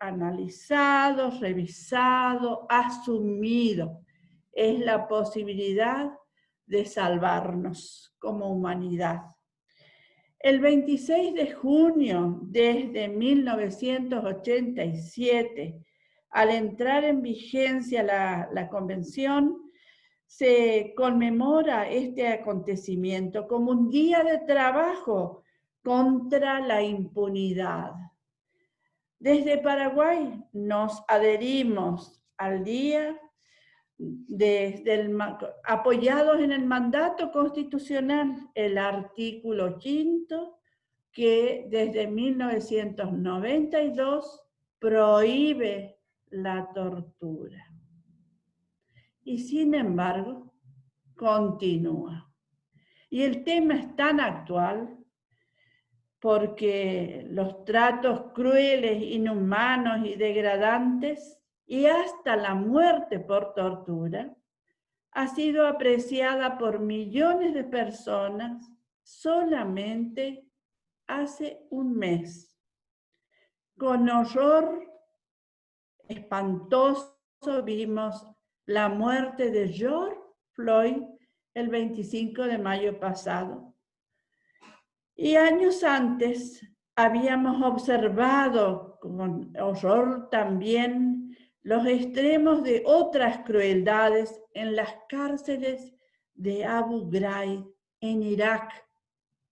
analizado, revisado, asumido. Es la posibilidad de salvarnos como humanidad. El 26 de junio desde 1987, al entrar en vigencia la Convención, se conmemora este acontecimiento como un día de trabajo contra la impunidad. Desde Paraguay nos adherimos al día apoyados en el mandato constitucional, el artículo 5, que desde 1992 prohíbe la tortura. Y sin embargo, continúa. Y el tema es tan actual porque los tratos crueles, inhumanos y degradantes, y hasta la muerte por tortura, ha sido apreciada por millones de personas solamente hace un mes. Con horror espantoso vimos la muerte de George Floyd el 25 de mayo pasado. Y años antes habíamos observado con horror también los extremos de otras crueldades en las cárceles de Abu Ghraib en Irak,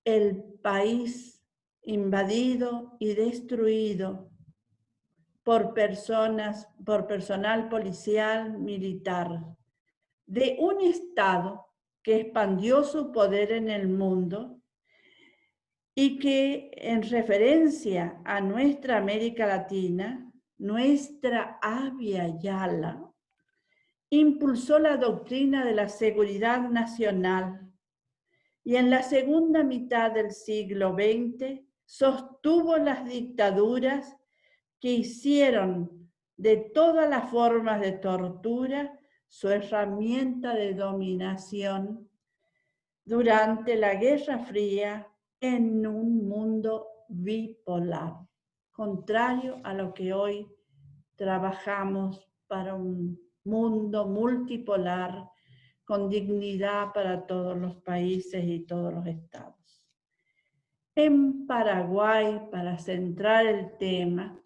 el país invadido y destruido por personal policial militar, de un Estado que expandió su poder en el mundo y que en referencia a nuestra América Latina, nuestra Abya Yala, impulsó la doctrina de la seguridad nacional y en la segunda mitad del siglo XX sostuvo las dictaduras que hicieron de todas las formas de tortura su herramienta de dominación durante la Guerra Fría en un mundo bipolar, contrario a lo que hoy trabajamos para un mundo multipolar con dignidad para todos los países y todos los estados. En Paraguay, para centrar el tema,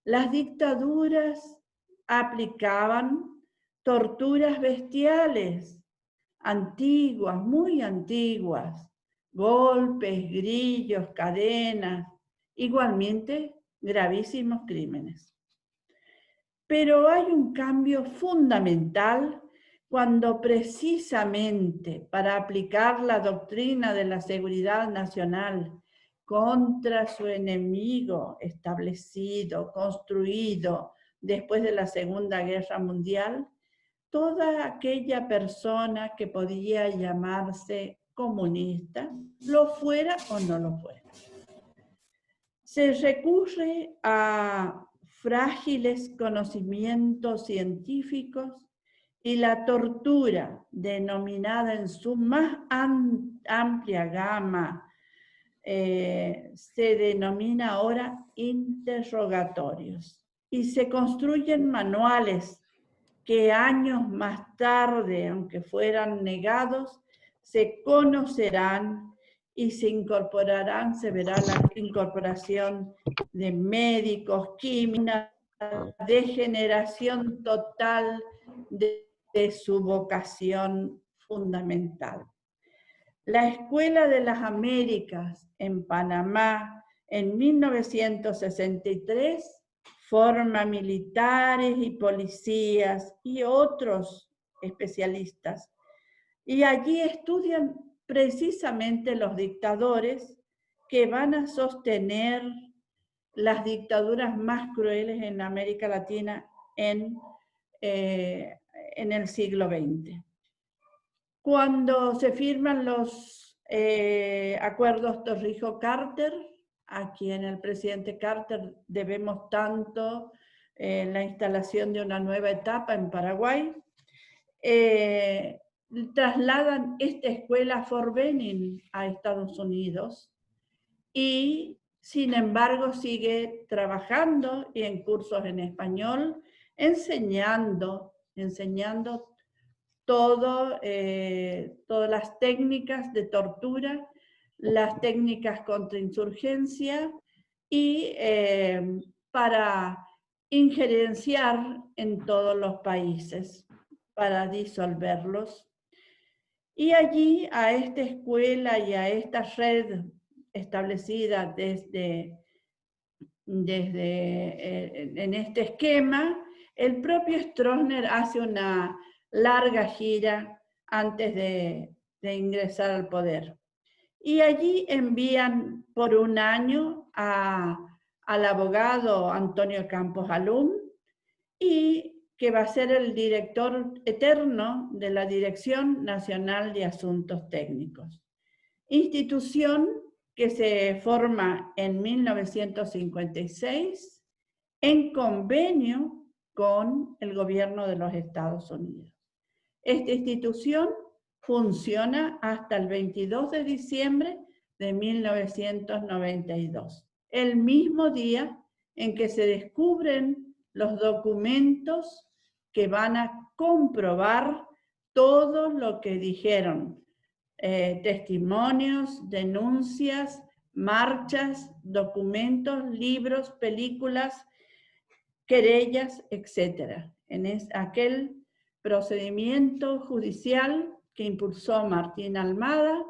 las dictaduras aplicaban torturas bestiales, antiguas, muy antiguas, golpes, grillos, cadenas, igualmente gravísimos crímenes. Pero hay un cambio fundamental cuando precisamente para aplicar la doctrina de la seguridad nacional contra su enemigo establecido, construido después de la Segunda Guerra Mundial, toda aquella persona que podía llamarse comunista, lo fuera o no lo fuera. Se recurre a frágiles conocimientos científicos y la tortura, denominada en su más amplia gama, se denomina ahora interrogatorios. Y se construyen manuales que años más tarde, aunque fueran negados, se conocerán y se incorporarán, se verá la incorporación de médicos, químicos, degeneración total de su vocación fundamental. La Escuela de las Américas en Panamá en 1963 forma militares y policías y otros especialistas. Y allí estudian precisamente los dictadores que van a sostener las dictaduras más crueles en América Latina en el siglo XX. Cuando se firman los acuerdos Torrijos-Carter, a quien el presidente Carter debemos tanto la instalación de una nueva etapa en Paraguay, trasladan esta escuela Fort Benning a Estados Unidos y Sin embargo, sigue trabajando y en cursos en español, enseñando todas las técnicas de tortura, las técnicas contra insurgencia y para injerenciar en todos los países, para disolverlos. Y allí a esta escuela y a esta red establecida en este esquema, el propio Stroessner hace una larga gira antes de ingresar al poder. Y allí envían por un año al abogado Antonio Campos Alum, y que va a ser el director eterno de la Dirección Nacional de Asuntos Técnicos. Institución que se forma en 1956 en convenio con el gobierno de los Estados Unidos. Esta institución funciona hasta el 22 de diciembre de 1992, el mismo día en que se descubren los documentos que van a comprobar todo lo que dijeron. Testimonios, denuncias, marchas, documentos, libros, películas, querellas, etc. En aquel procedimiento judicial que impulsó Martín Almada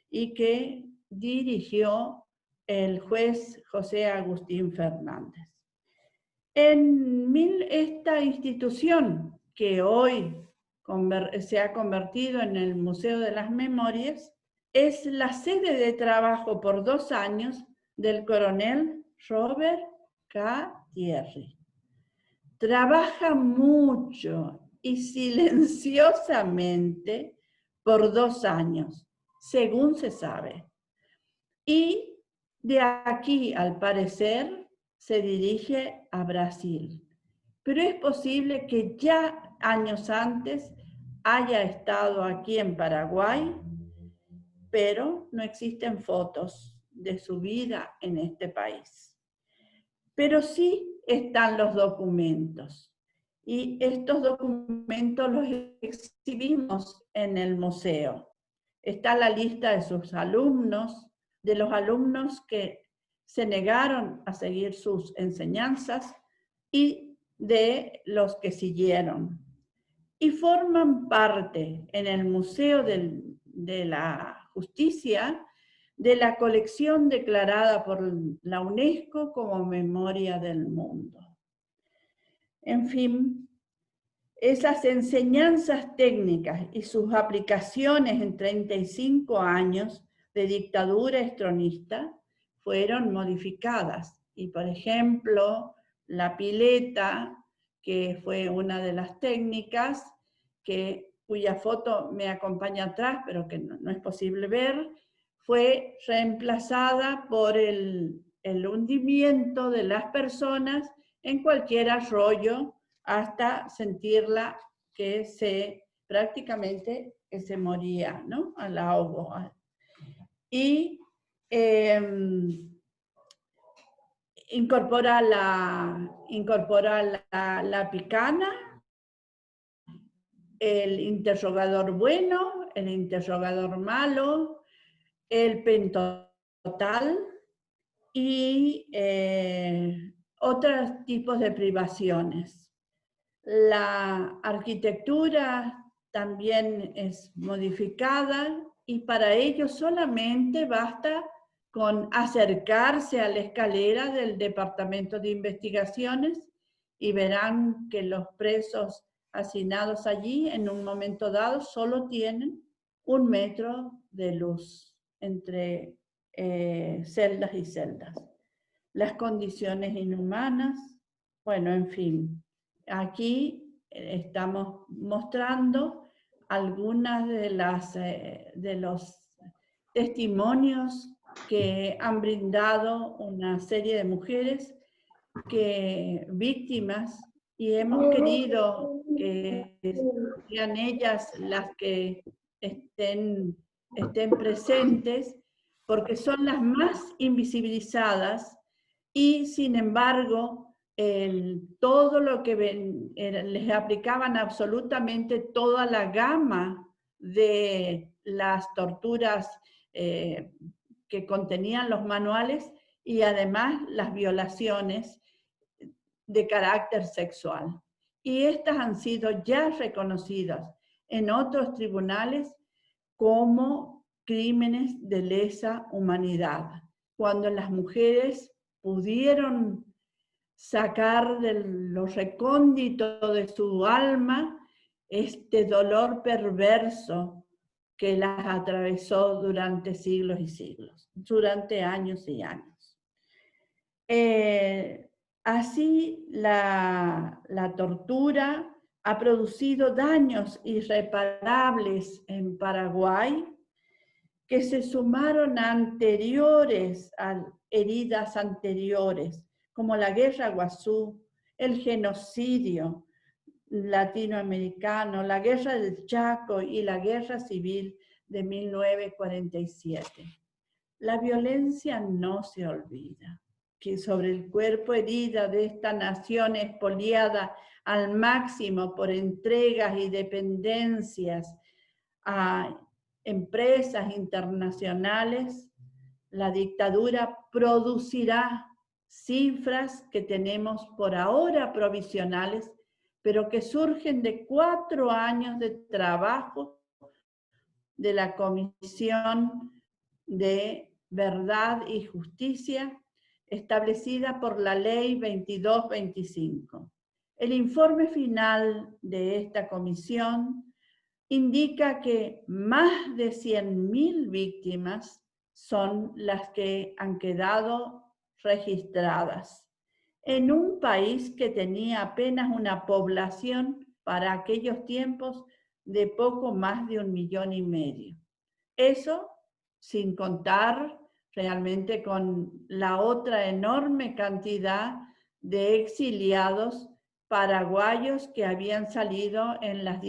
y que dirigió el juez José Agustín Fernández. Esta institución que hoy se ha convertido en el Museo de las Memorias, es la sede de trabajo por 2 años del coronel Robert K. Thierry. Trabaja mucho y silenciosamente por 2 años, según se sabe. Y de aquí, al parecer, se dirige a Brasil. Pero es posible que ya años antes haya estado aquí en Paraguay, pero no existen fotos de su vida en este país. Pero sí están los documentos. Y estos documentos los exhibimos en el museo. Está la lista de sus alumnos, de los alumnos que se negaron a seguir sus enseñanzas y de los que siguieron. Y forman parte en el Museo de la Justicia de la colección declarada por la UNESCO como Memoria del Mundo. En fin, esas enseñanzas técnicas y sus aplicaciones en 35 años de dictadura estronista fueron modificadas. Y por ejemplo, la pileta, que fue una de las técnicas, cuya foto me acompaña atrás, pero que no es posible ver, fue reemplazada por el hundimiento de las personas en cualquier arroyo hasta sentirla que prácticamente se moría, ¿no? Al ahogo. Y incorpora la picana, el interrogador bueno, el interrogador malo, el pentotal y otros tipos de privaciones. La arquitectura también es modificada y para ello solamente basta con acercarse a la escalera del Departamento de Investigaciones y verán que los presos hacinados allí en un momento dado solo tienen 1 metro de luz entre celdas y celdas. Las condiciones inhumanas, bueno, en fin. Aquí estamos mostrando algunas de los testimonios que han brindado una serie de mujeres víctimas, y hemos querido que sean ellas las que estén presentes, porque son las más invisibilizadas y sin embargo todo lo que les aplicaban absolutamente toda la gama de las torturas que contenían los manuales y además las violaciones de carácter sexual. Y estas han sido ya reconocidas en otros tribunales como crímenes de lesa humanidad, cuando las mujeres pudieron sacar de lo recóndito de su alma este dolor perverso que las atravesó durante siglos y siglos, durante años y años. Así la tortura ha producido daños irreparables en Paraguay que se sumaron a heridas anteriores, como la Guerra Guazú, el genocidio latinoamericano, la Guerra del Chaco y la Guerra Civil de 1947. La violencia no se olvida, que sobre el cuerpo herida de esta nación expoliada al máximo por entregas y dependencias a empresas internacionales, la dictadura producirá cifras que tenemos por ahora provisionales, pero que surgen de 4 años de trabajo de la Comisión de Verdad y Justicia establecida por la Ley 2225. El informe final de esta comisión indica que más de 100.000 víctimas son las que han quedado registradas en un país que tenía apenas una población para aquellos tiempos de poco más de 1,5 millones. Eso sin contar realmente con la otra enorme cantidad de exiliados paraguayos que habían salido en los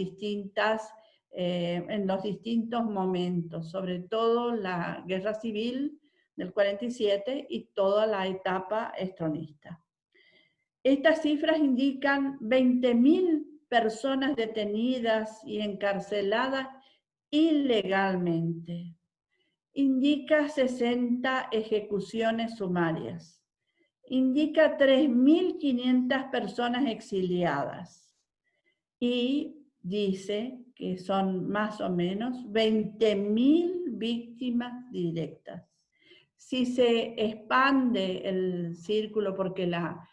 distintos momentos, sobre todo la Guerra Civil del 47 y toda la etapa estronista. Estas cifras indican 20.000 personas detenidas y encarceladas ilegalmente. Indica 60 ejecuciones sumarias. Indica 3.500 personas exiliadas. Y dice que son más o menos 20.000 víctimas directas. Si se expande el círculo, porque la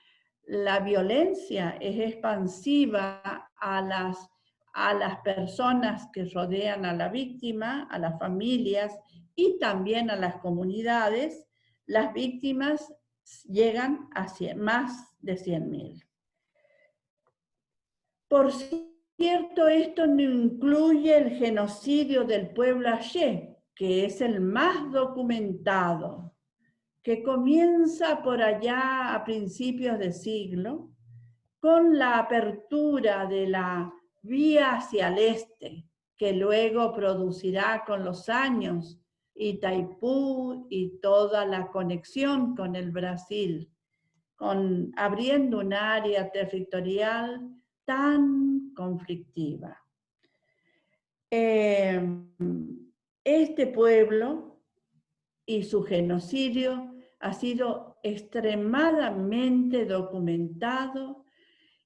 violencia es expansiva a las personas que rodean a la víctima, a las familias y también a las comunidades, las víctimas llegan a más de 100.000. Por cierto, esto no incluye el genocidio del pueblo Ayé, que es el más documentado, que comienza por allá a principios de siglo, con la apertura de la vía hacia el este, que luego producirá con los años Itaipú y toda la conexión con el Brasil, abriendo un área territorial tan conflictiva. Este pueblo y su genocidio ha sido extremadamente documentado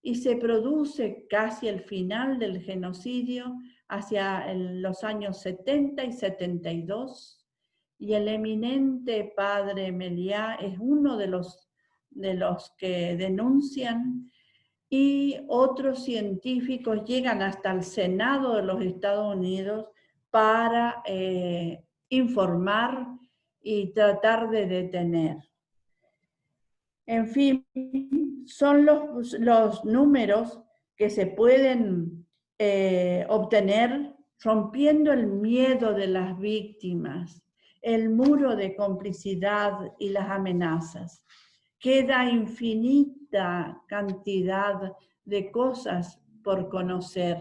y se produce casi al final del genocidio, hacia los años 70 y 72, y el eminente padre Meliá es uno de los que denuncian, y otros científicos llegan hasta el Senado de los Estados Unidos para informar y tratar de detener. En fin, son los números que se pueden obtener rompiendo el miedo de las víctimas, el muro de complicidad y las amenazas. Queda infinita cantidad de cosas por conocer.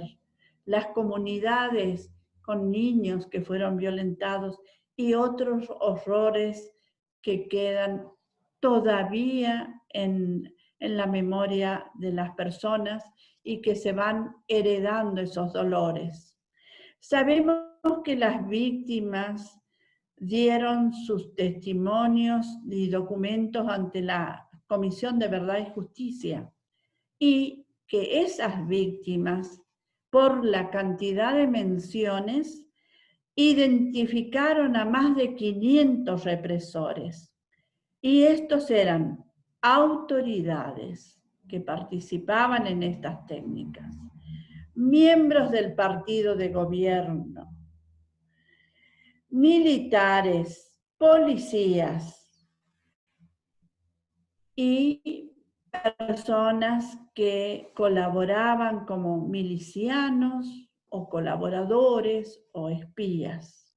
Las comunidades con niños que fueron violentados y otros horrores que quedan todavía en la memoria de las personas y que se van heredando esos dolores. Sabemos que las víctimas dieron sus testimonios y documentos ante la Comisión de Verdad y Justicia y que esas víctimas, por la cantidad de menciones, identificaron a más de 500 represores. Y estos eran autoridades que participaban en estas técnicas, miembros del partido de gobierno, militares, policías y personas que colaboraban como milicianos o colaboradores o espías.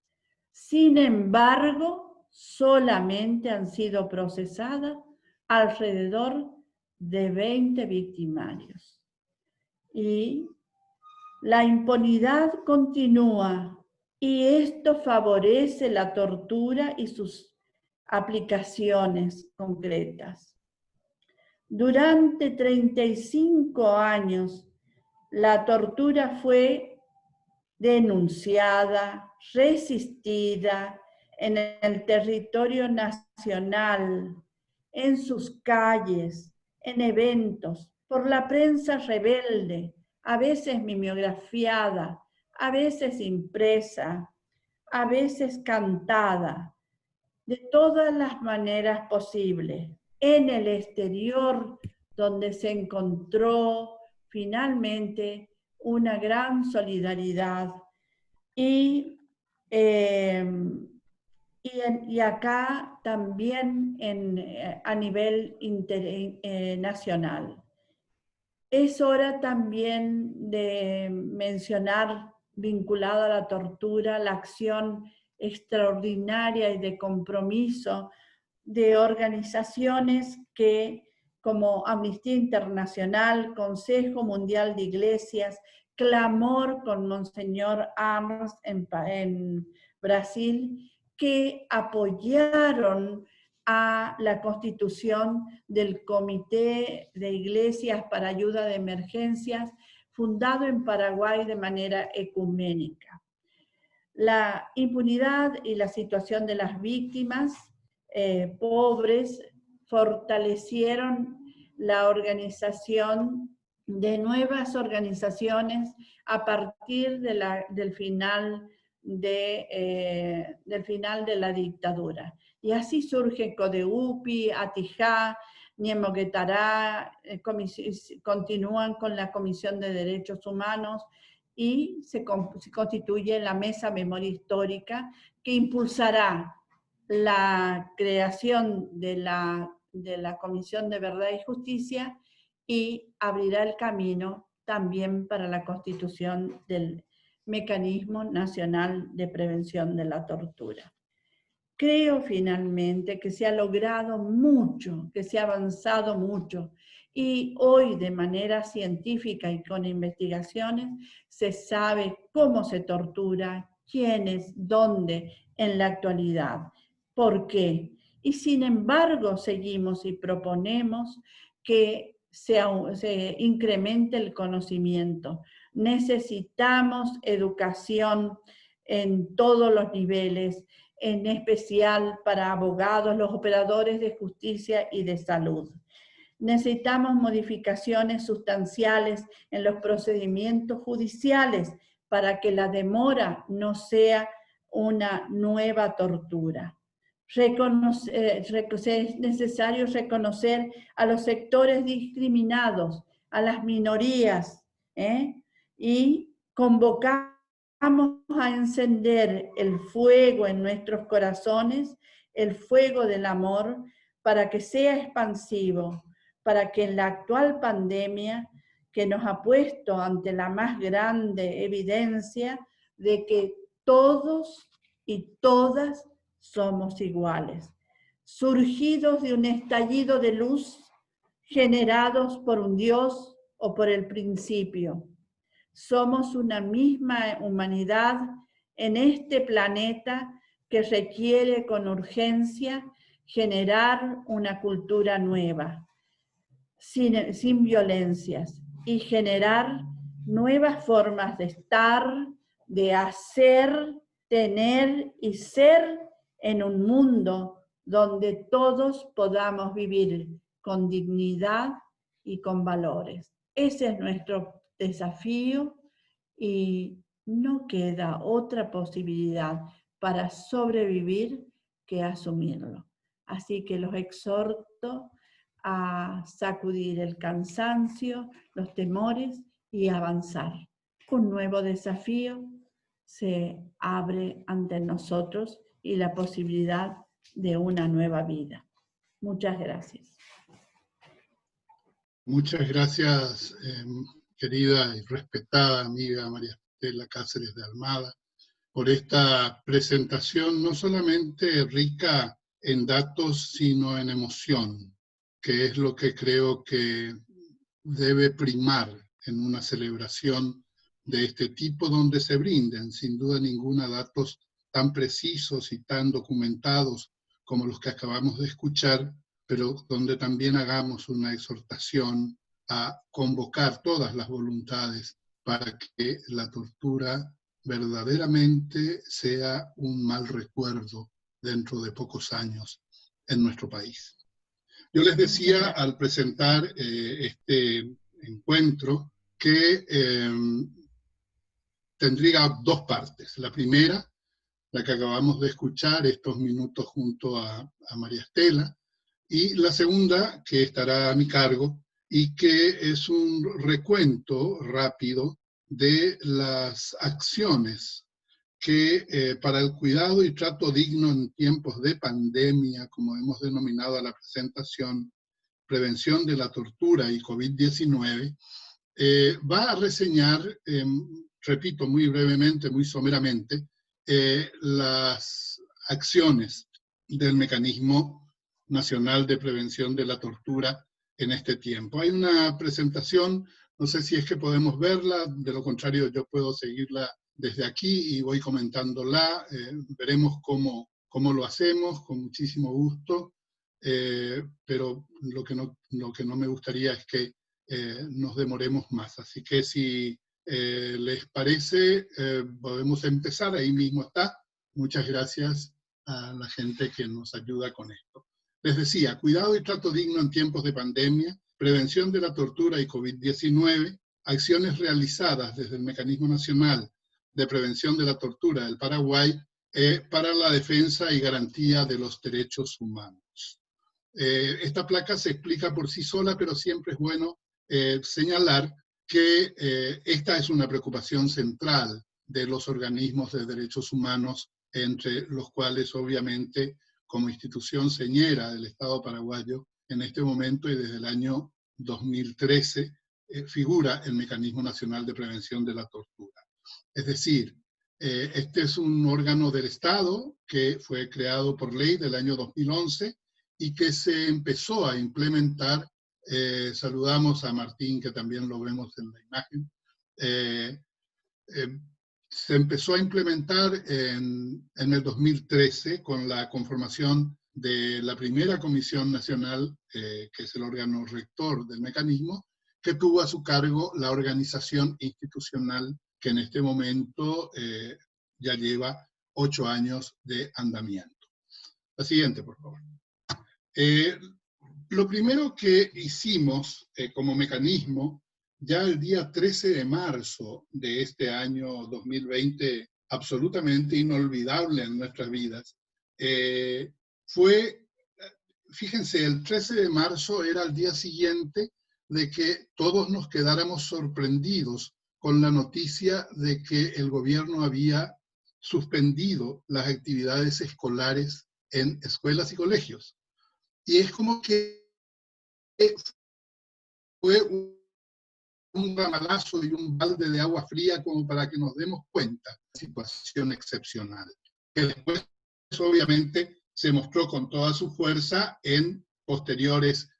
Sin embargo, solamente han sido procesadas alrededor de 20 victimarios. Y la impunidad continúa y esto favorece la tortura y sus aplicaciones concretas. Durante 35 años, la tortura fue denunciada, resistida en el territorio nacional, en sus calles, en eventos, por la prensa rebelde, a veces mimeografiada, a veces impresa, a veces cantada, de todas las maneras posibles. En el exterior, donde se encontró finalmente una gran solidaridad y acá también a nivel nacional. Es hora también de mencionar, vinculado a la tortura, la acción extraordinaria y de compromiso de organizaciones que, como Amnistía Internacional, Consejo Mundial de Iglesias, Clamor con Monseñor Arns en Brasil, que apoyaron a la constitución del Comité de Iglesias para Ayuda de Emergencias, fundado en Paraguay de manera ecuménica. La impunidad y la situación de las víctimas pobres fortalecieron la organización de nuevas organizaciones a partir del final de la dictadura. Y así surge Codeupi, Atijá, Niemoguetará, continúan con la Comisión de Derechos Humanos y se constituye la Mesa Memoria Histórica que impulsará la creación de la Comisión de Verdad y Justicia y abrirá el camino también para la constitución del Mecanismo Nacional de Prevención de la Tortura. Creo finalmente que se ha logrado mucho, que se ha avanzado mucho y hoy de manera científica y con investigaciones se sabe cómo se tortura, quiénes, dónde en la actualidad, por qué. Y sin embargo seguimos y proponemos que se incremente el conocimiento. Necesitamos educación en todos los niveles, en especial para abogados, los operadores de justicia y de salud. Necesitamos modificaciones sustanciales en los procedimientos judiciales para que la demora no sea una nueva tortura. Es necesario reconocer a los sectores discriminados, a las minorías, y convocar a encender el fuego en nuestros corazones, el fuego del amor, para que sea expansivo, para que en la actual pandemia que nos ha puesto ante la más grande evidencia de que todos y todas somos iguales, surgidos de un estallido de luz, generados por un Dios o por el principio. Somos una misma humanidad en este planeta que requiere con urgencia generar una cultura nueva, sin violencias, y generar nuevas formas de estar, de hacer, tener y ser en un mundo donde todos podamos vivir con dignidad y con valores. Ese es nuestro desafío y no queda otra posibilidad para sobrevivir que asumirlo. Así que los exhorto a sacudir el cansancio, los temores y avanzar. Un nuevo desafío se abre ante nosotros y la posibilidad de una nueva vida. Muchas gracias. Muchas gracias, querida y respetada amiga María Estela Cáceres de Almada, por esta presentación no solamente rica en datos, sino en emoción, que es lo que creo que debe primar en una celebración de este tipo, donde se brinden, sin duda ninguna, datos tan precisos y tan documentados como los que acabamos de escuchar, pero donde también hagamos una exhortación a convocar todas las voluntades para que la tortura verdaderamente sea un mal recuerdo dentro de pocos años en nuestro país. Yo les decía al presentar este encuentro que tendría dos partes. La primera, la que acabamos de escuchar estos minutos junto a María Estela, y la segunda, que estará a mi cargo, y que es un recuento rápido de las acciones que para el cuidado y trato digno en tiempos de pandemia, como hemos denominado a la presentación, prevención de la tortura y COVID-19, va a reseñar, repito muy brevemente, muy someramente, las acciones del Mecanismo Nacional de Prevención de la Tortura en este tiempo. Hay una presentación, no sé si es que podemos verla, de lo contrario yo puedo seguirla desde aquí y voy comentándola, veremos cómo lo hacemos, con muchísimo gusto, pero lo que no me gustaría es que nos demoremos más. Así que si les parece, podemos empezar, ahí mismo está. Muchas gracias a la gente que nos ayuda con esto. Les decía, cuidado y trato digno en tiempos de pandemia, prevención de la tortura y COVID-19, acciones realizadas desde el Mecanismo Nacional de Prevención de la Tortura del Paraguay para la defensa y garantía de los derechos humanos. Esta placa se explica por sí sola, pero siempre es bueno señalar que esta es una preocupación central de los organismos de derechos humanos, entre los cuales obviamente como institución señera del Estado paraguayo en este momento y desde el año 2013 figura el Mecanismo Nacional de Prevención de la Tortura. Es decir, este es un órgano del Estado que fue creado por ley del año 2011 y que se empezó a implementar. Saludamos a Martín, que también lo vemos en la imagen. Se empezó a implementar en el 2013 con la conformación de la primera Comisión Nacional, que es el órgano rector del mecanismo, que tuvo a su cargo la organización institucional que en este momento ya lleva 8 años de andamiento. La siguiente, por favor. Lo primero que hicimos como mecanismo, ya el día 13 de marzo de este año 2020, absolutamente inolvidable en nuestras vidas, fue, fíjense, el 13 de marzo era el día siguiente de que todos nos quedáramos sorprendidos con la noticia de que el gobierno había suspendido las actividades escolares en escuelas y colegios. Y es como que fue un ramalazo y un balde de agua fría como para que nos demos cuenta de la situación excepcional, que después obviamente se mostró con toda su fuerza en posteriores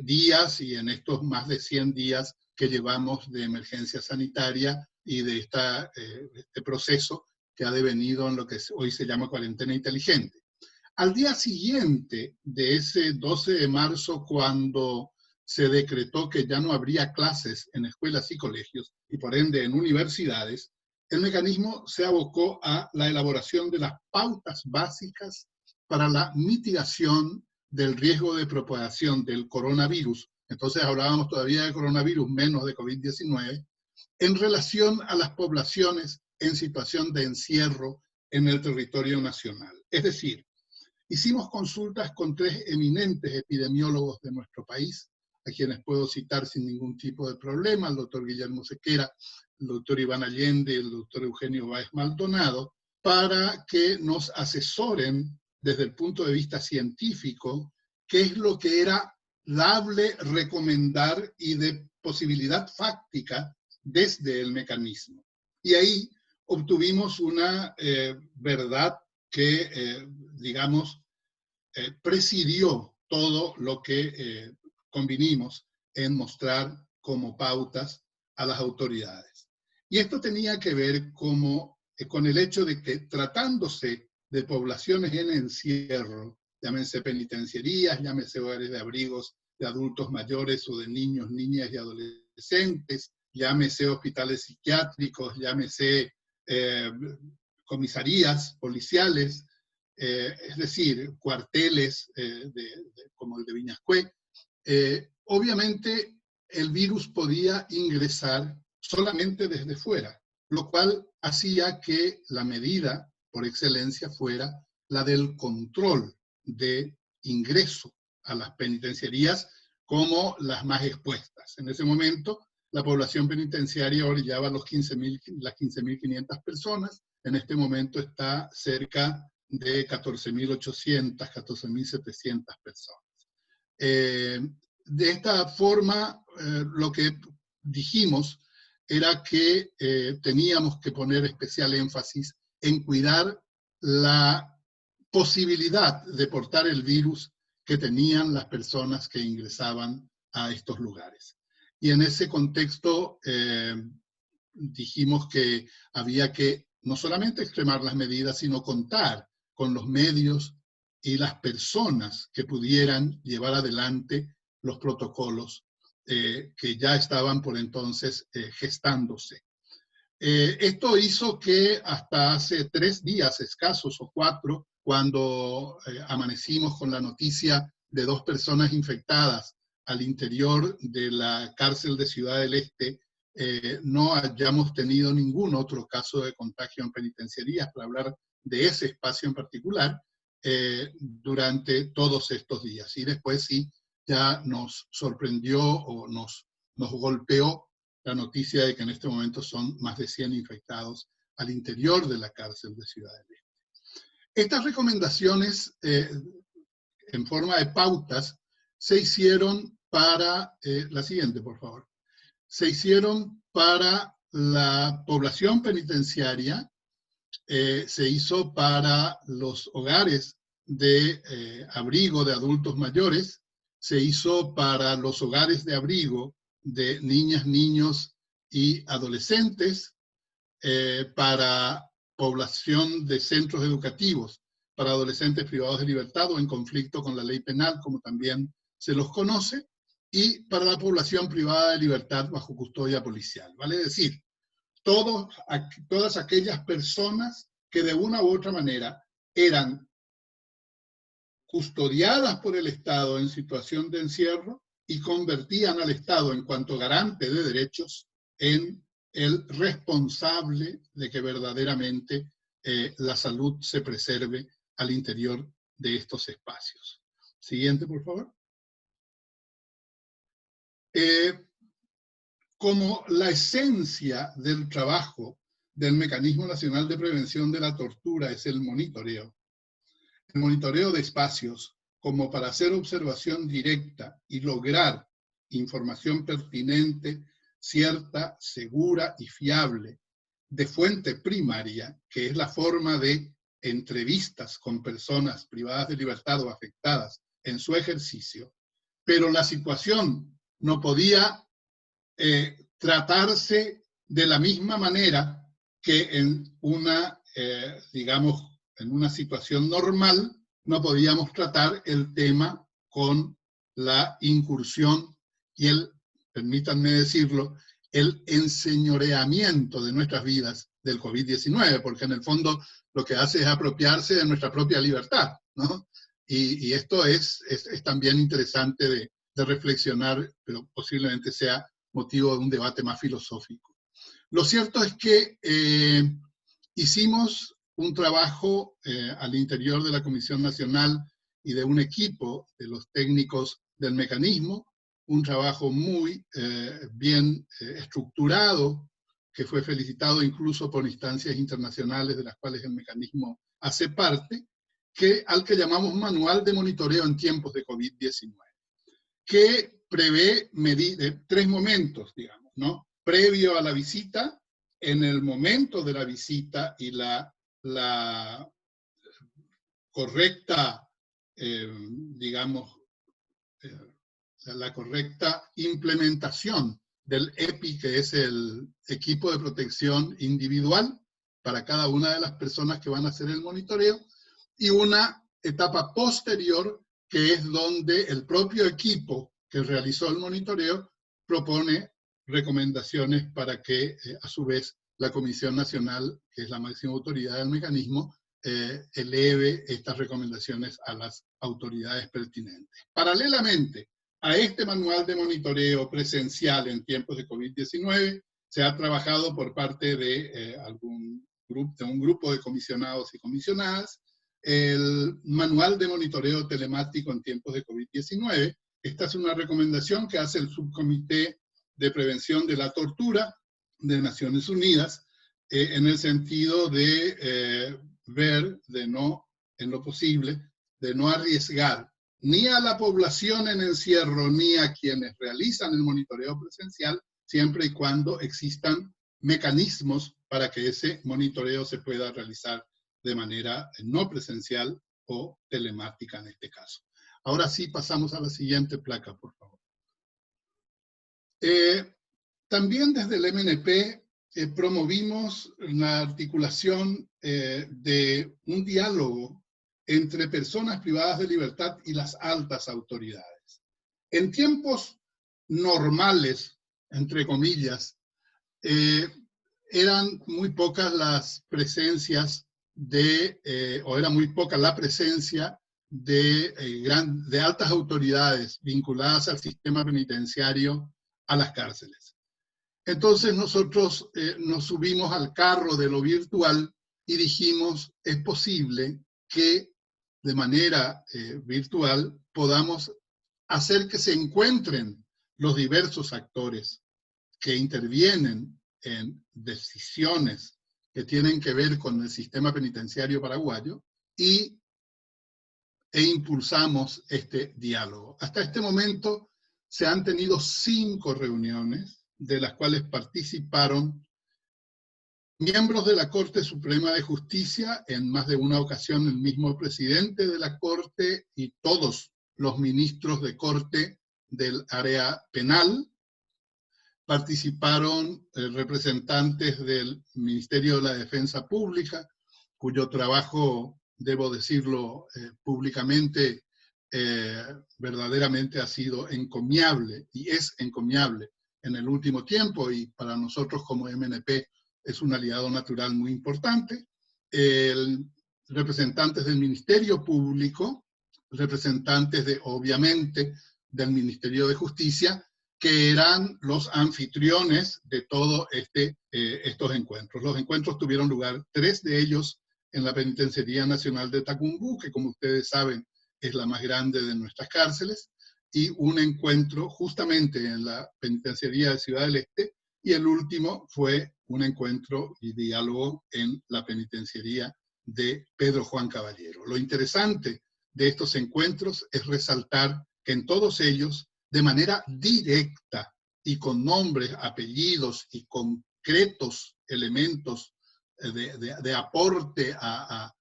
días y en estos más de 100 días que llevamos de emergencia sanitaria y de este proceso que ha devenido en lo que hoy se llama cuarentena inteligente. Al día siguiente de ese 12 de marzo, cuando se decretó que ya no habría clases en escuelas y colegios, y por ende en universidades, el mecanismo se abocó a la elaboración de las pautas básicas para la mitigación del riesgo de propagación del coronavirus. Entonces hablábamos todavía de coronavirus, menos de COVID-19, en relación a las poblaciones en situación de encierro en el territorio nacional. Es decir, hicimos consultas con 3 eminentes epidemiólogos de nuestro país, a quienes puedo citar sin ningún tipo de problema, el doctor Guillermo Sequera, el doctor Iván Allende y el doctor Eugenio Báez Maldonado, para que nos asesoren desde el punto de vista científico qué es lo que era dable recomendar y de posibilidad fáctica desde el mecanismo. Y ahí obtuvimos una verdad que, digamos, presidió todo lo que convinimos en mostrar como pautas a las autoridades. Y esto tenía que ver con el hecho de que, tratándose de poblaciones en encierro, llámense penitenciarías, llámense hogares de abrigos de adultos mayores o de niños, niñas y adolescentes, llámese hospitales psiquiátricos, llámese comisarías policiales, es decir, cuarteles como el de Viñascué, obviamente el virus podía ingresar solamente desde fuera, lo cual hacía que la medida por excelencia fuera la del control de ingreso a las penitenciarías como las más expuestas. En ese momento, la población penitenciaria orillaba las 15.500 personas. En este momento está cerca de 14.800, 14.700 personas. De esta forma, lo que dijimos era que teníamos que poner especial énfasis en cuidar la posibilidad de portar el virus que tenían las personas que ingresaban a estos lugares. Y en ese contexto dijimos que había que no solamente extremar las medidas, sino contar con los medios y las personas que pudieran llevar adelante los protocolos que ya estaban por entonces gestándose. Esto hizo que hasta hace 3 días escasos o 4, cuando amanecimos con la noticia de 2 personas infectadas al interior de la cárcel de Ciudad del Este, no hayamos tenido ningún otro caso de contagio en penitenciarías, para hablar de ese espacio en particular, durante todos estos días. Y después sí, ya nos sorprendió o nos golpeó la noticia de que en este momento son más de 100 infectados al interior de la cárcel de Ciudad del Este. Estas recomendaciones, en forma de pautas, se hicieron para, la siguiente, por favor, se hicieron para la población penitenciaria, se hizo para los hogares de abrigo de adultos mayores, se hizo para los hogares de abrigo de niñas, niños y adolescentes, para población de centros educativos, para adolescentes privados de libertad o en conflicto con la ley penal, como también se los conoce, y para la población privada de libertad bajo custodia policial. Vale decir, todas aquellas personas que de una u otra manera eran custodiadas por el Estado en situación de encierro y convertían al Estado en cuanto garante de derechos en el responsable de que verdaderamente la salud se preserve al interior de estos espacios. Siguiente, por favor. Como la esencia del trabajo del Mecanismo Nacional de Prevención de la Tortura es el monitoreo de espacios como para hacer observación directa y lograr información pertinente, cierta, segura y fiable de fuente primaria, que es la forma de entrevistas con personas privadas de libertad o afectadas en su ejercicio, pero la situación no podía tratarse de la misma manera que en una digamos, en una situación normal, no podíamos tratar el tema con la incursión y el, permítanme decirlo, el enseñoreamiento de nuestras vidas del COVID-19, porque en el fondo lo que hace es apropiarse de nuestra propia libertad, ¿no? Y esto es también interesante de reflexionar, pero posiblemente sea motivo de un debate más filosófico. Lo cierto es que hicimos un trabajo al interior de la Comisión Nacional y de un equipo de los técnicos del mecanismo, un trabajo muy bien estructurado, que fue felicitado incluso por instancias internacionales de las cuales el mecanismo hace parte, al que llamamos Manual de Monitoreo en Tiempos de COVID-19, que prevé tres momentos, digamos, ¿no? Previo a la visita, en el momento de la visita y la correcta, digamos, la correcta implementación del EPI, que es el equipo de protección individual para cada una de las personas que van a hacer el monitoreo, y una etapa posterior, que es donde el propio equipo que realizó el monitoreo propone recomendaciones para que, a su vez, la Comisión Nacional, que es la máxima autoridad del mecanismo, eleve estas recomendaciones a las autoridades pertinentes. Paralelamente a este manual de monitoreo presencial en tiempos de COVID-19, se ha trabajado por parte de un grupo de comisionados y comisionadas, el manual de monitoreo telemático en tiempos de COVID-19. Esta es una recomendación que hace el Subcomité de Prevención de la Tortura de Naciones Unidas, en el sentido de ver, en lo posible, de no arriesgar ni a la población en encierro, ni a quienes realizan el monitoreo presencial, siempre y cuando existan mecanismos para que ese monitoreo se pueda realizar de manera no presencial o telemática en este caso. Ahora sí, pasamos a la siguiente placa, por favor. También desde el MNP promovimos la articulación de un diálogo entre personas privadas de libertad y las altas autoridades. En tiempos normales, entre comillas, eran muy pocas las presencias o era muy poca la presencia de altas autoridades vinculadas al sistema penitenciario, a las cárceles. Entonces nosotros nos subimos al carro de lo virtual y dijimos, es posible que de manera virtual podamos hacer que se encuentren los diversos actores que intervienen en decisiones que tienen que ver con el sistema penitenciario paraguayo e impulsamos este diálogo. Hasta este momento se han tenido 5 reuniones, de las cuales participaron miembros de la Corte Suprema de Justicia, en más de una ocasión el mismo presidente de la Corte y todos los ministros de Corte del área penal. Participaron representantes del Ministerio de la Defensa Pública, cuyo trabajo, debo decirlo públicamente, verdaderamente ha sido encomiable y es encomiable en el último tiempo, y para nosotros como MNP es un aliado natural muy importante. Representantes del Ministerio Público, representantes obviamente, del Ministerio de Justicia, que eran los anfitriones de todos estos encuentros. Los encuentros tuvieron lugar, 3 de ellos en la Penitenciaría Nacional de Tacumbú, que como ustedes saben es la más grande de nuestras cárceles, y un encuentro justamente en la Penitenciaría de Ciudad del Este, y el último fue un encuentro y diálogo en la Penitenciaría de Pedro Juan Caballero. Lo interesante de estos encuentros es resaltar que en todos ellos, de manera directa y con nombres, apellidos y concretos elementos de aporte a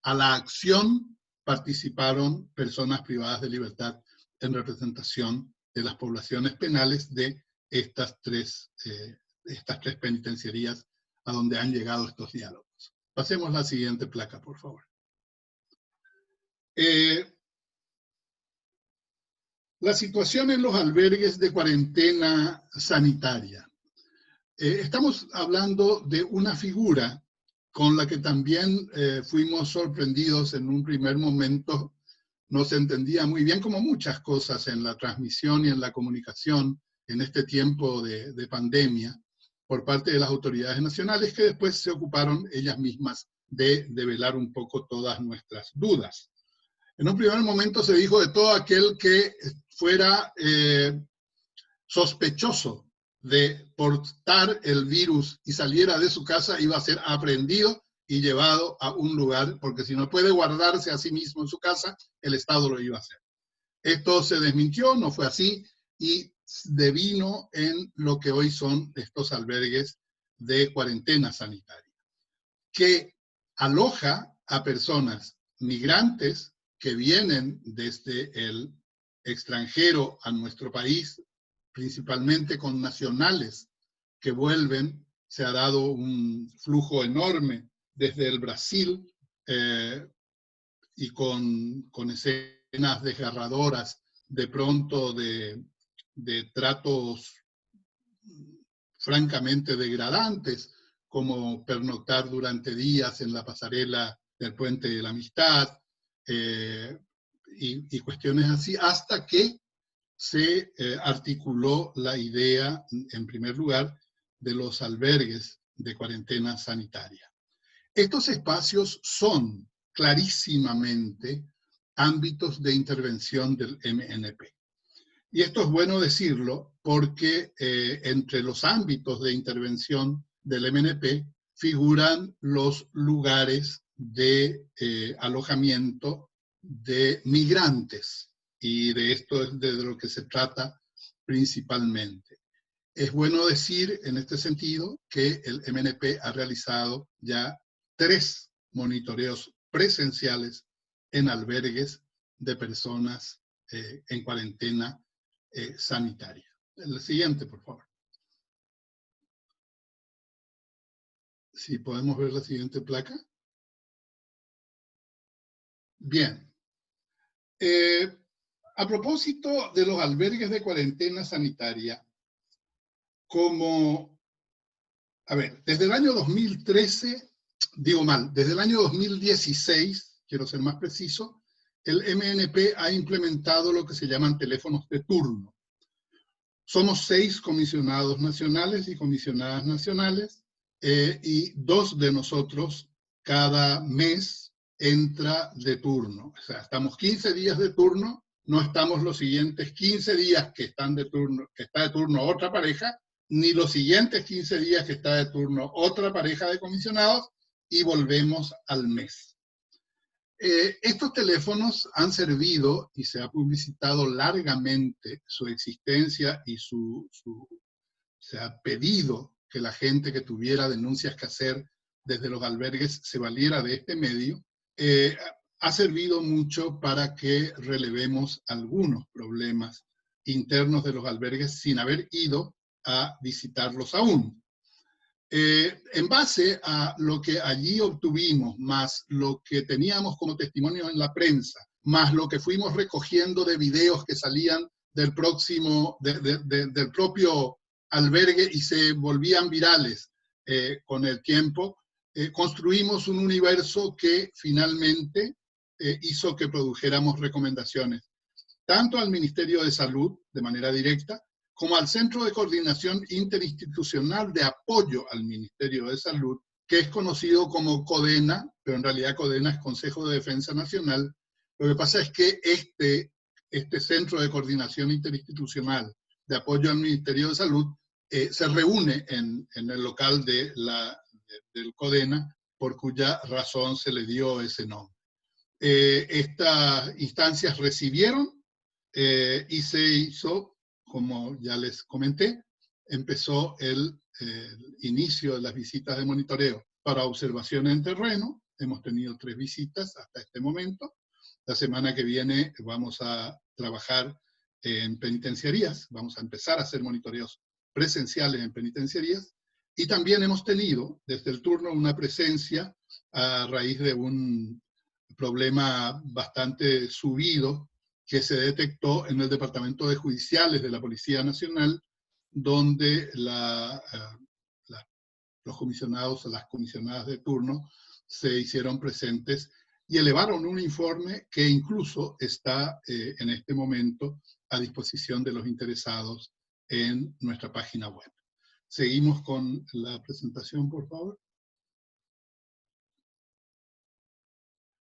la acción, participaron personas privadas de libertad en representación de las poblaciones penales de estas tres penitenciarías a donde han llegado estos diálogos. Pasemos la siguiente placa, por favor. La situación en los albergues de cuarentena sanitaria. Estamos hablando de una figura con la que también fuimos sorprendidos en un primer momento. No se entendía muy bien, como muchas cosas en la transmisión y en la comunicación en este tiempo de pandemia, por parte de las autoridades nacionales, que después se ocuparon ellas mismas de develar un poco todas nuestras dudas. En un primer momento se dijo de todo aquel que fuera sospechoso de portar el virus y saliera de su casa, iba a ser aprehendido y llevado a un lugar, porque si no puede guardarse a sí mismo en su casa, el Estado lo iba a hacer. Esto se desmintió, no fue así, y devino en lo que hoy son estos albergues de cuarentena sanitaria, que aloja a personas migrantes que vienen desde el extranjero a nuestro país, principalmente con nacionales que vuelven. Se ha dado un flujo enorme desde el Brasil y con escenas desgarradoras de pronto de tratos francamente degradantes, como pernoctar durante días en la pasarela del Puente de la Amistad, y cuestiones así, hasta que se articuló la idea, en primer lugar, de los albergues de cuarentena sanitaria. Estos espacios son clarísimamente ámbitos de intervención del MNP. Y esto es bueno decirlo porque entre los ámbitos de intervención del MNP figuran los lugares de alojamiento de migrantes, y de esto es de lo que se trata principalmente. Es bueno decir en este sentido que el MNP ha realizado ya 3 monitoreos presenciales en albergues de personas en cuarentena sanitaria. El siguiente, por favor. Si podemos ver la siguiente placa. Bien. A propósito de los albergues de cuarentena sanitaria, desde el año 2013, desde el año 2016, quiero ser más preciso, el MNP ha implementado lo que se llaman teléfonos de turno. Somos 6 comisionados nacionales y comisionadas nacionales, y 2 de nosotros cada mes entra de turno. O sea, estamos 15 días de turno, no estamos los siguientes 15 días que está de turno otra pareja, ni los siguientes 15 días que está de turno otra pareja de comisionados, y volvemos al mes. Estos teléfonos han servido y se ha publicitado largamente su existencia, y se ha pedido que la gente que tuviera denuncias que hacer desde los albergues se valiera de este medio. Ha servido mucho para que relevemos algunos problemas internos de los albergues sin haber ido a visitarlos aún. En base a lo que allí obtuvimos, más lo que teníamos como testimonio en la prensa, más lo que fuimos recogiendo de videos que salían del propio albergue y se volvían virales con el tiempo, construimos un universo que finalmente hizo que produjéramos recomendaciones, tanto al Ministerio de Salud, de manera directa, como al Centro de Coordinación Interinstitucional de Apoyo al Ministerio de Salud, que es conocido como CODENA, pero en realidad CODENA es Consejo de Defensa Nacional. Lo que pasa es que este Centro de Coordinación Interinstitucional de Apoyo al Ministerio de Salud se reúne en el local del CODENA, por cuya razón se le dio ese nombre. Estas instancias recibieron y se hizo, como ya les comenté, empezó el inicio de las visitas de monitoreo para observación en terreno. Hemos tenido 3 visitas hasta este momento. La semana que viene vamos a trabajar en penitenciarías, vamos a empezar a hacer monitoreos presenciales en penitenciarías, y también hemos tenido desde el turno una presencia a raíz de un problema bastante subido que se detectó en el Departamento de Judiciales de la Policía Nacional, donde los comisionados o las comisionadas de turno se hicieron presentes y elevaron un informe que incluso está en este momento a disposición de los interesados en nuestra página web. Seguimos con la presentación, por favor.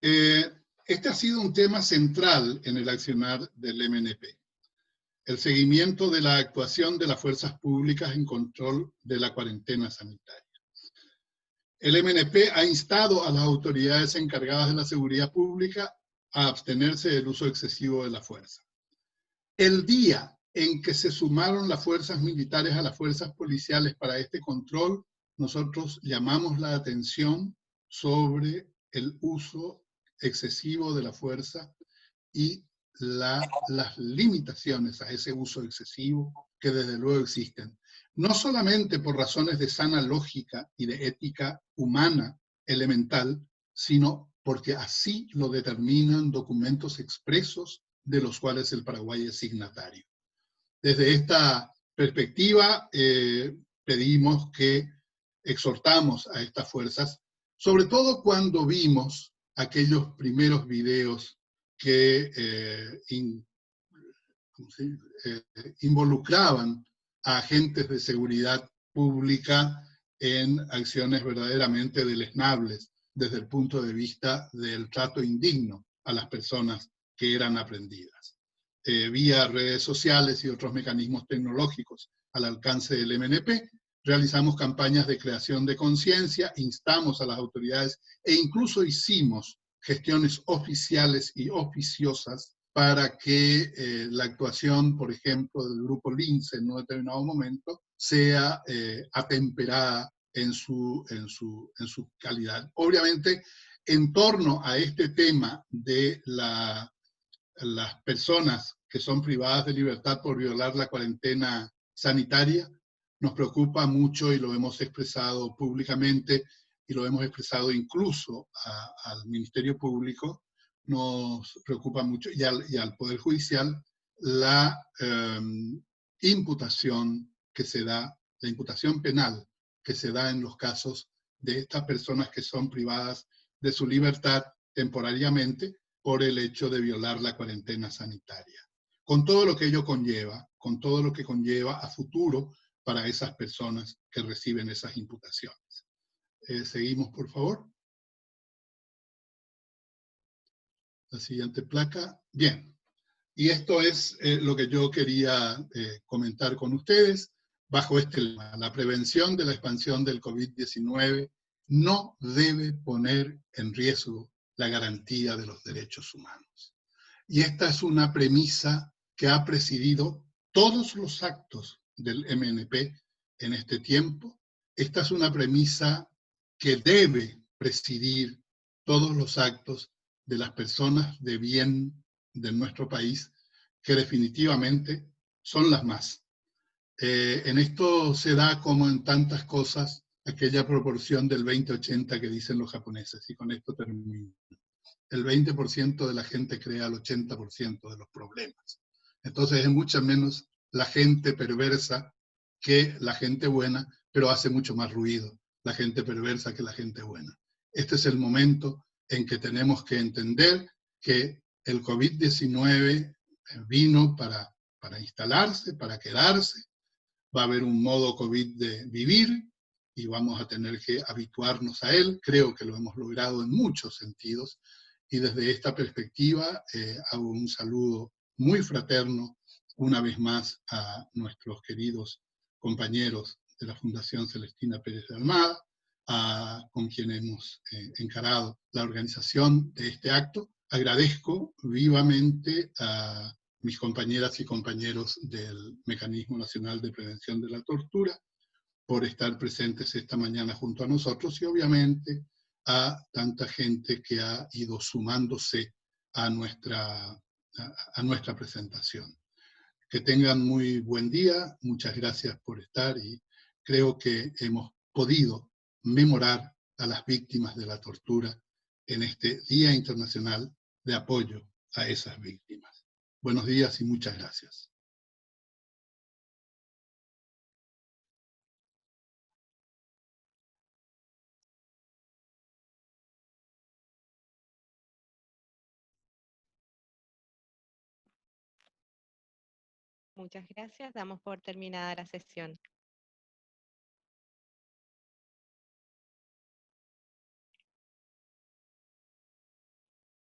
Este ha sido un tema central en el accionar del MNP. El seguimiento de la actuación de las fuerzas públicas en control de la cuarentena sanitaria. El MNP ha instado a las autoridades encargadas de la seguridad pública a abstenerse del uso excesivo de la fuerza. El día en que se sumaron las fuerzas militares a las fuerzas policiales para este control, nosotros llamamos la atención sobre el uso excesivo de la fuerza y las limitaciones a ese uso excesivo que desde luego existen. No solamente por razones de sana lógica y de ética humana elemental, sino porque así lo determinan documentos expresos de los cuales el Paraguay es signatario. Desde esta perspectiva, pedimos que exhortamos a estas fuerzas, sobre todo cuando vimos aquellos primeros videos que involucraban a agentes de seguridad pública en acciones verdaderamente deleznables desde el punto de vista del trato indigno a las personas que eran aprehendidas. Vía redes sociales y otros mecanismos tecnológicos al alcance del MNP, realizamos campañas de creación de conciencia, instamos a las autoridades e incluso hicimos gestiones oficiales y oficiosas para que la actuación, por ejemplo, del grupo Lince en un determinado momento sea atemperada en su calidad. Obviamente, en torno a este tema de las personas que son privadas de libertad por violar la cuarentena sanitaria, nos preocupa mucho y lo hemos expresado públicamente y lo hemos expresado incluso al Ministerio Público, nos preocupa mucho y al Poder Judicial la imputación que se da, la imputación penal que se da en los casos de estas personas que son privadas de su libertad temporariamente por el hecho de violar la cuarentena sanitaria. Con todo lo que ello conlleva, con todo lo que conlleva a futuro para esas personas que reciben esas imputaciones. Seguimos, por favor. La siguiente placa. Bien. Y esto es lo que yo quería comentar con ustedes bajo este lema. La prevención de la expansión del COVID-19 no debe poner en riesgo la garantía de los derechos humanos. Y esta es una premisa que ha presidido todos los actos del MNP en este tiempo. Esta es una premisa que debe presidir todos los actos de las personas de bien de nuestro país, que definitivamente son las más. En esto se da, como en tantas cosas, aquella proporción del 20-80 que dicen los japoneses, y con esto termino. El 20% de la gente crea el 80% de los problemas. Entonces es mucho menos la gente perversa que la gente buena, pero hace mucho más ruido la gente perversa que la gente buena. Este es el momento en que tenemos que entender que el COVID-19 vino para instalarse, para quedarse. Va a haber un modo COVID de vivir y vamos a tener que habituarnos a él. Creo que lo hemos logrado en muchos sentidos. Y desde esta perspectiva hago un saludo muy fraterno una vez más a nuestros queridos compañeros de la Fundación Celestina Pérez de Almada, con quien hemos encarado la organización de este acto. Agradezco vivamente a mis compañeras y compañeros del Mecanismo Nacional de Prevención de la Tortura por estar presentes esta mañana junto a nosotros y obviamente a tanta gente que ha ido sumándose a nuestra presentación. Que tengan muy buen día, muchas gracias por estar y creo que hemos podido memorar a las víctimas de la tortura en este Día Internacional de Apoyo a esas víctimas. Buenos días y muchas gracias. Muchas gracias. Damos por terminada la sesión.